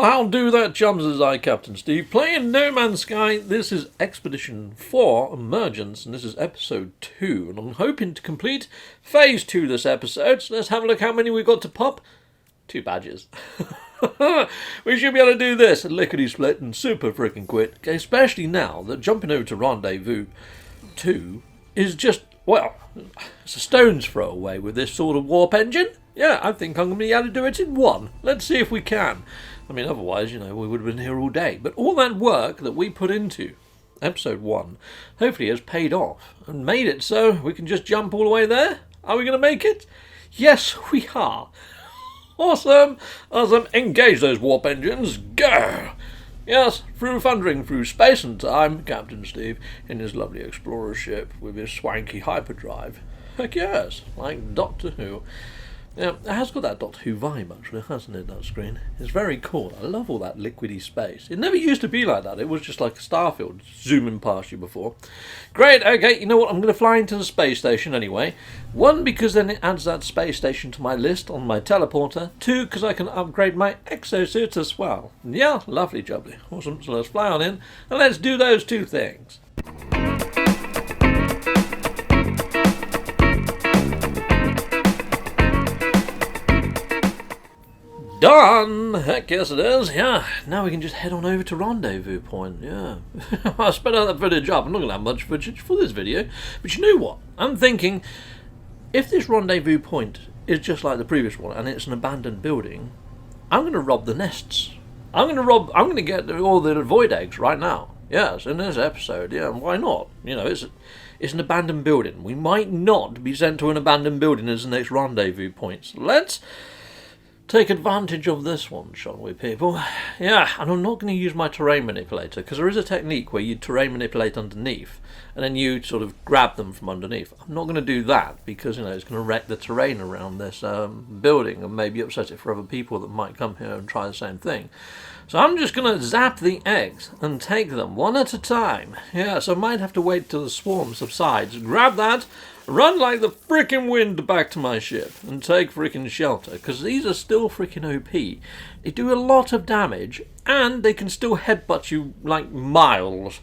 how do that, chums, as I, Captain Steve, playing No Man's Sky. This is Expedition 4, Emergence, and this is Episode 2, and I'm hoping to complete Phase 2 this episode, so let's have a look how many we've got to pop. 2 badges. We should be able to do this, lickety-split and super freaking quick, especially now that jumping over to Rendezvous 2 is just, well, it's a stone's throw away with this sort of warp engine. Yeah, I think I'm going to be able to do it in 1. Let's see if we can. I mean, otherwise, we would have been here all day. But all that work that we put into Episode 1 hopefully has paid off and made it so we can just jump all the way there. Are we going to make it? Yes, we are. Awesome. Awesome. Engage those warp engines. Go. Yes, through thundering through space and time, Captain Steve, in his lovely explorer ship with his swanky hyperdrive. Heck yes, like Doctor Who. Yeah, it has got that Doctor Who vibe, actually, hasn't it, that screen? It's very cool. I love all that liquidy space. It never used to be like that. It was just like a starfield zooming past you before. Great, okay, you know what? I'm going to fly into the space station anyway. 1, because then it adds that space station to my list on my teleporter. 2, because I can upgrade my exosuit as well. Yeah, lovely jubbly. Awesome, so let's fly on in, and let's do those 2 things. Done! Heck yes it is, yeah. Now we can just head on over to Rendezvous Point, yeah. I sped that footage up. I'm not going to have much footage for this video. But you know what? I'm thinking, if this Rendezvous Point is just like the previous one and it's an abandoned building, I'm going to rob the nests. I'm going to get all the void eggs right now. Yes, in this episode, yeah, why not? It's an abandoned building. We might not be sent to an abandoned building as the next rendezvous point. So let's take advantage of this one, shall we, people? Yeah, and I'm not going to use my terrain manipulator, because there is a technique where you terrain manipulate underneath, and then you sort of grab them from underneath. I'm not going to do that, because, it's going to wreck the terrain around this building, and maybe upset it for other people that might come here and try the same thing. So I'm just going to zap the eggs, and take them one at a time. Yeah, so I might have to wait till the swarm subsides. Grab that, run like the frickin' wind back to my ship and take frickin' shelter, because these are still frickin' OP. They do a lot of damage, and they can still headbutt you like miles.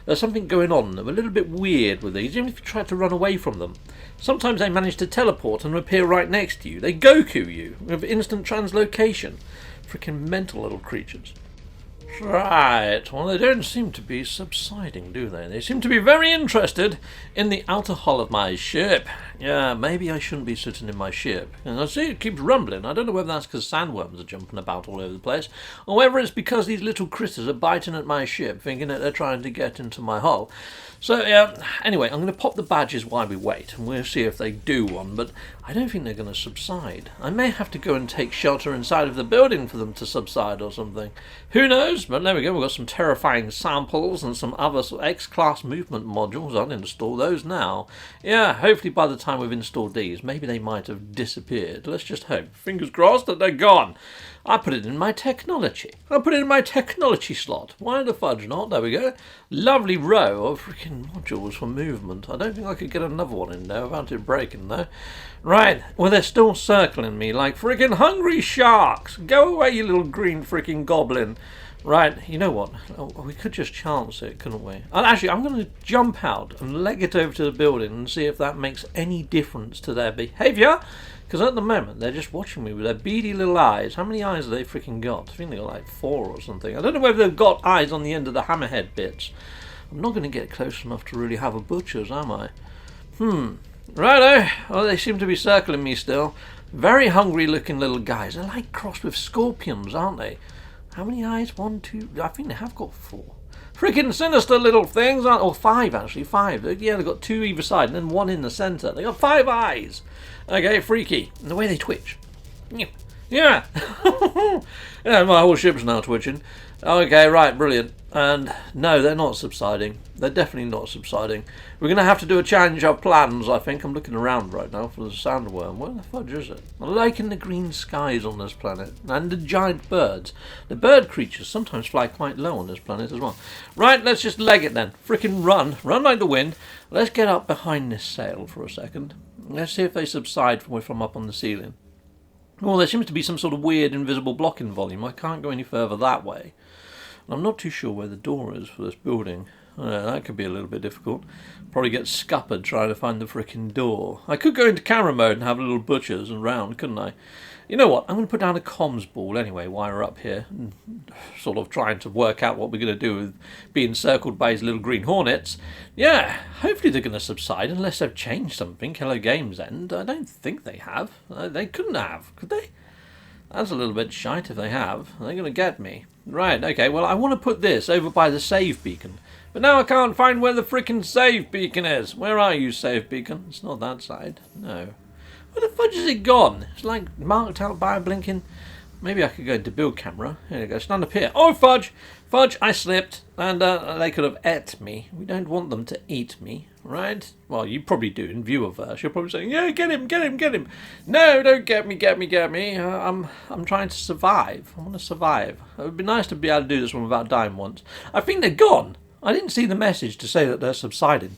There's something going on. They're a little bit weird with these, even if you try to run away from them. Sometimes they manage to teleport and appear right next to you. They Goku you with instant translocation. Frickin' mental little creatures. Right, well, they don't seem to be subsiding, do they? They seem to be very interested in the outer hull of my ship. Yeah, maybe I shouldn't be sitting in my ship. And I see it keeps rumbling. I don't know whether that's because sandworms are jumping about all over the place, or whether it's because these little critters are biting at my ship, thinking that they're trying to get into my hull. So, yeah, anyway, I'm going to pop the badges while we wait, and we'll see if they do one, but I don't think they're going to subside. I may have to go and take shelter inside of the building for them to subside or something. Who knows? But there we go, we've got some terrifying samples and some other X-class movement modules. I'll install those now. Yeah, hopefully by the time we've installed these, maybe they might have disappeared. Let's just hope. Fingers crossed that they're gone. I put it in my technology. I put it in my technology slot. Why the fudge not? There we go. Lovely row of freaking modules for movement. I don't think I could get another one in there without it breaking, though. Right, well, they're still circling me like freaking hungry sharks. Go away, you little green freaking goblin. Right, you know what? We could just chance it, couldn't we? And actually, I'm going to jump out and leg it over to the building and see if that makes any difference to their behaviour. Because at the moment, they're just watching me with their beady little eyes. How many eyes have they freaking got? I think they've got like 4 or something. I don't know whether they've got eyes on the end of the hammerhead bits. I'm not going to get close enough to really have a butcher's, am I? Righto. Well, they seem to be circling me still. Very hungry looking little guys. They're like crossed with scorpions, aren't they? How many eyes? 1, 2... I think they have got 4. Freaking sinister little things, aren't they? Or 5, actually. 5. Yeah, they've got 2 either side and then 1 in the centre. They've got 5 eyes. Okay, freaky. And the way they twitch. Yeah. Yeah, my whole ship's now twitching. Okay, right, brilliant. And no, they're not subsiding. They're definitely not subsiding. We're going to have to do a change of plans, I think. I'm looking around right now for the sandworm. Where the fudge is it? I'm liking the green skies on this planet. And the giant birds. The bird creatures sometimes fly quite low on this planet as well. Right, let's just leg it then. Frickin' run. Run like the wind. Let's get up behind this sail for a second. Let's see if they subside from up on the ceiling. Oh, there seems to be some sort of weird invisible block in volume. I can't go any further that way. And I'm not too sure where the door is for this building. That could be a little bit difficult. Probably get scuppered trying to find the frickin' door. I could go into camera mode and have a little butchers and round, couldn't I? You know what? I'm going to put down a comms ball anyway while we're up here. And sort of trying to work out what we're going to do with being circled by his little green hornets. Yeah, hopefully they're going to subside unless they've changed something. Hello Games End. I don't think they have. They couldn't have, could they? That's a little bit shite if they have. They're going to get me. Right, okay, well I want to put this over by the save beacon. But now I can't find where the frickin' save beacon is. Where are you, save beacon? It's not that side. No. Where the fudge is it gone? It's like marked out by a blinking... Maybe I could go into build camera. Here we go, stand up here. Oh, fudge! Fudge, I slipped. And they could have ate me. We don't want them to eat me, right? Well, you probably do in viewerverse. You're probably saying, yeah, get him, get him, get him. No, don't get me, get me, get me. I'm trying to survive. I want to survive. It would be nice to be able to do this one without dying once. I think they're gone. I didn't see the message to say that they're subsiding.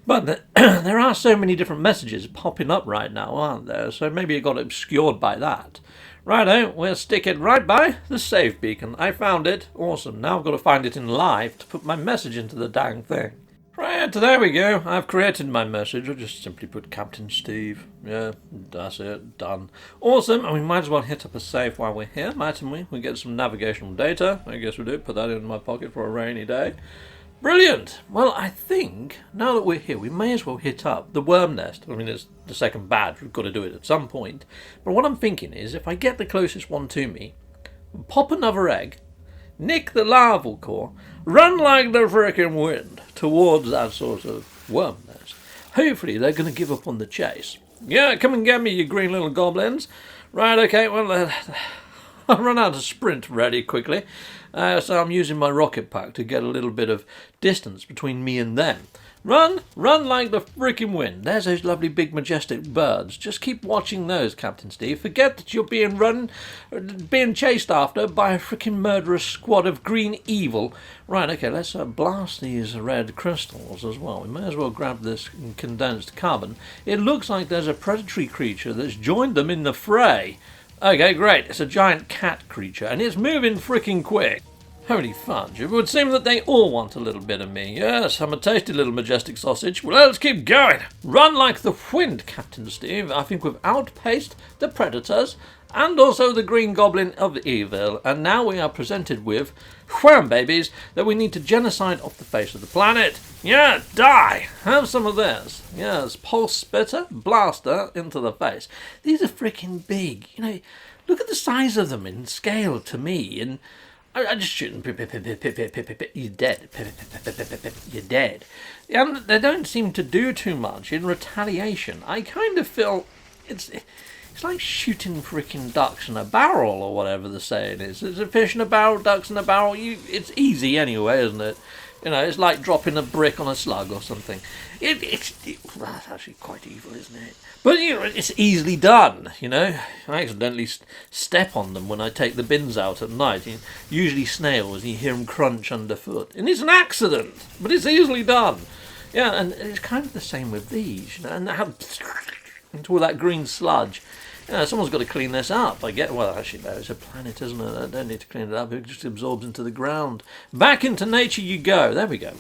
But there are so many different messages popping up right now, aren't there? So maybe it got obscured by that. Righto, we'll stick it right by the save beacon. I found it. Awesome. Now I've got to find it in live to put my message into the dang thing. Right, there we go. I've created my message. I'll just simply put Captain Steve. Yeah, that's it. Done. Awesome. And we might as well hit up a save while we're here, mightn't we? We get some navigational data. I guess we do. Put that in my pocket for a rainy day. Brilliant! Well, I think, now that we're here, we may as well hit up the worm nest. I mean, it's the second badge, we've got to do it at some point. But what I'm thinking is, if I get the closest one to me, pop another egg, nick the larval core, run like the frickin' wind towards that sort of worm nest. Hopefully they're going to give up on the chase. Yeah, come and get me, you green little goblins. Right, okay, well, I'll run out of sprint really quickly. So I'm using my rocket pack to get a little bit of distance between me and them. Run like the freaking wind. There's those lovely big majestic birds. Just keep watching those, Captain Steve. Forget that you're being chased after by a freaking murderous squad of green evil. Right, okay, let's blast these red crystals as well. We may as well grab this condensed carbon. It looks like there's a predatory creature that's joined them in the fray. Okay, great. It's a giant cat creature, and it's moving freaking quick. Holy fudge. It would seem that they all want a little bit of me. Yes, I'm a tasty little majestic sausage. Well, let's keep going. Run like the wind, Captain Steve. I think we've outpaced the predators and also the green goblin of evil. And now we are presented with wham babies that we need to genocide off the face of the planet. Yeah, die. Have some of this. Yes, pulse spitter, blaster into the face. These are freaking big. You know, look at the size of them in scale to me. And I just shoot them. You're dead. You're dead. And they don't seem to do too much in retaliation. I kind of feel it's like shooting freaking ducks in a barrel or whatever the saying is. It's a fish in a barrel, ducks in a barrel. It's easy anyway, isn't it? You know, it's like dropping a brick on a slug or something. Well, that's actually quite evil, isn't it? But, you know, it's easily done, you know. I accidentally step on them when I take the bins out at night. Usually snails, you hear them crunch underfoot. And it's an accident, but it's easily done. Yeah, and it's kind of the same with these, you know, and they have into all that green sludge. Yeah, someone's got to clean this up. Well, actually, no, it's a planet, isn't it? I don't need to clean it up. It just absorbs into the ground. Back into nature you go. There we go.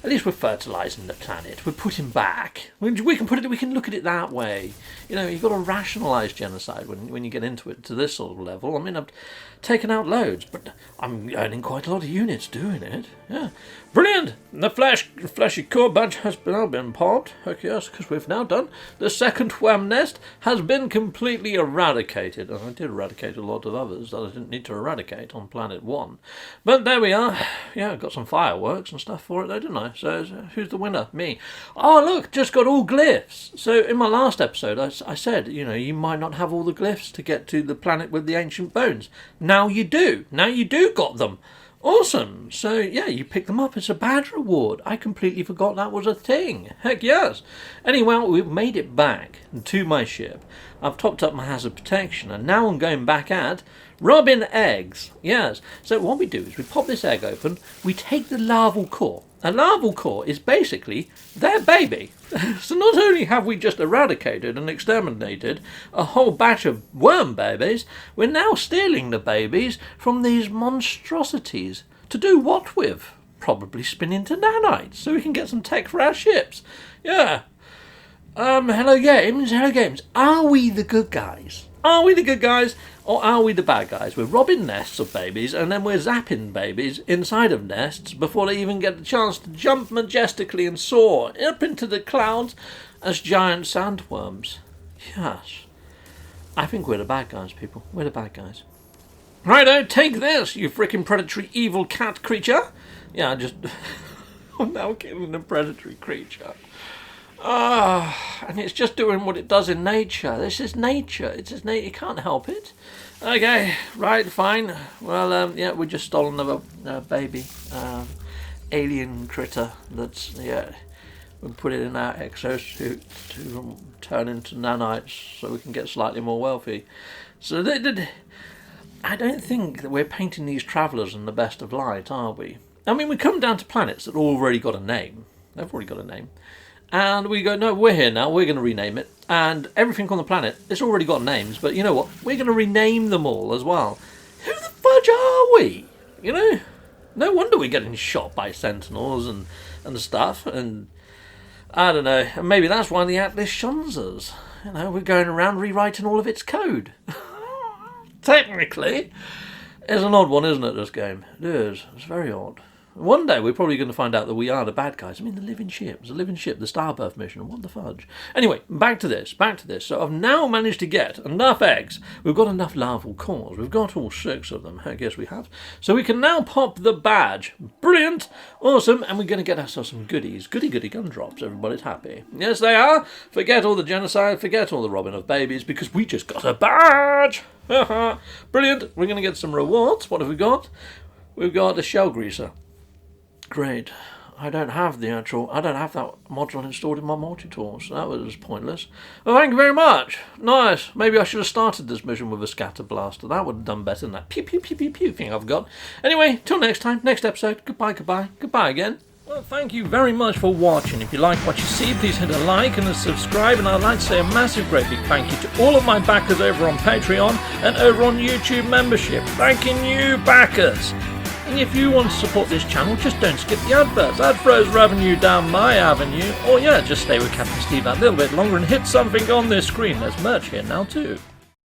At least we're fertilising the planet. We're putting back. We can put it. We can look at it that way. You know, you've got to rationalise genocide when you get into it to this sort of level. I mean, I've taken out loads, but I'm earning quite a lot of units doing it. Yeah, brilliant. The fleshy core bunch has now been popped. Okay, yes, because we've now done the second wham nest has been completely eradicated. And I did eradicate a lot of others that I didn't need to eradicate on planet 1. But there we are. Yeah, I got some fireworks and stuff for it though, didn't I? So who's the winner? Me. Oh, look, just got all glyphs. So in my last episode, I said, you know, you might not have all the glyphs to get to the planet with the ancient bones. Now you do. Now you do got them. Awesome. So, yeah, you pick them up. It's a badge reward. I completely forgot that was a thing. Heck yes. Anyway, we've made it back to my ship. I've topped up my hazard protection, and now I'm going back at robbing eggs. Yes. So what we do is we pop this egg open, we take the larval core, A larval core is basically their baby. So not only have we just eradicated and exterminated a whole batch of worm babies, we're now stealing the babies from these monstrosities. To do what with? Probably spin into nanites so we can get some tech for our ships. Yeah. Hello games. Are we the good guys? Are we the good guys or are we the bad guys? We're robbing nests of babies and then we're zapping babies inside of nests before they even get the chance to jump majestically and soar up into the clouds as giant sandworms. Yes. I think we're the bad guys, people. We're the bad guys. Righto, take this, you freaking predatory evil cat creature. Yeah, I'm now killing a predatory creature. And it's just doing what it does in nature. This is nature. It's just nature. You can't help it. Okay, right, fine. Well, yeah, we just stole another baby alien critter. We put it in our exosuit to turn into nanites so we can get slightly more wealthy. So I don't think that we're painting these travellers in the best of light, are we? I mean, we come down to planets that already got a name. They've already got a name. And we go, no, we're here now, we're going to rename it. And everything on the planet, it's already got names, but you know what? We're going to rename them all as well. Who the fudge are we? You know? No wonder we're getting shot by sentinels and stuff. And I don't know, and maybe that's why the Atlas shuns us. You know, we're going around rewriting all of its code. Technically, it's an odd one, isn't it, this game? It is. It's very odd. One day we're probably going to find out that we are the bad guys. I mean, the living ship. It's a living ship, the Starbirth mission. What the fudge? Anyway, back to this. So I've now managed to get enough eggs. We've got enough larval cores. We've got all 6 of them. I guess we have. So we can now pop the badge. Brilliant. Awesome. And we're going to get ourselves some goodies. Goody gumdrops. Everybody's happy. Yes, they are. Forget all the genocide. Forget all the robbing of babies because we just got a badge. Brilliant. We're going to get some rewards. What have we got? We've got a shell greaser. Great. I don't have that module installed in my multi-tool, so that was pointless. Well, thank you very much. Nice. Maybe I should have started this mission with a scatter blaster. That would have done better than that pew pew pew pew pew thing I've got. Anyway, till next time, next episode. Goodbye again. Well, thank you very much for watching. If you like what you see, please hit a like and a subscribe. And I'd like to say a massive, great big thank you to all of my backers over on Patreon and over on YouTube membership. Thanking you, backers. And if you want to support this channel, just don't skip the adverts. That throws revenue down my avenue. Or yeah, just stay with Captain Steve that little bit longer and hit something on this screen. There's merch here now too.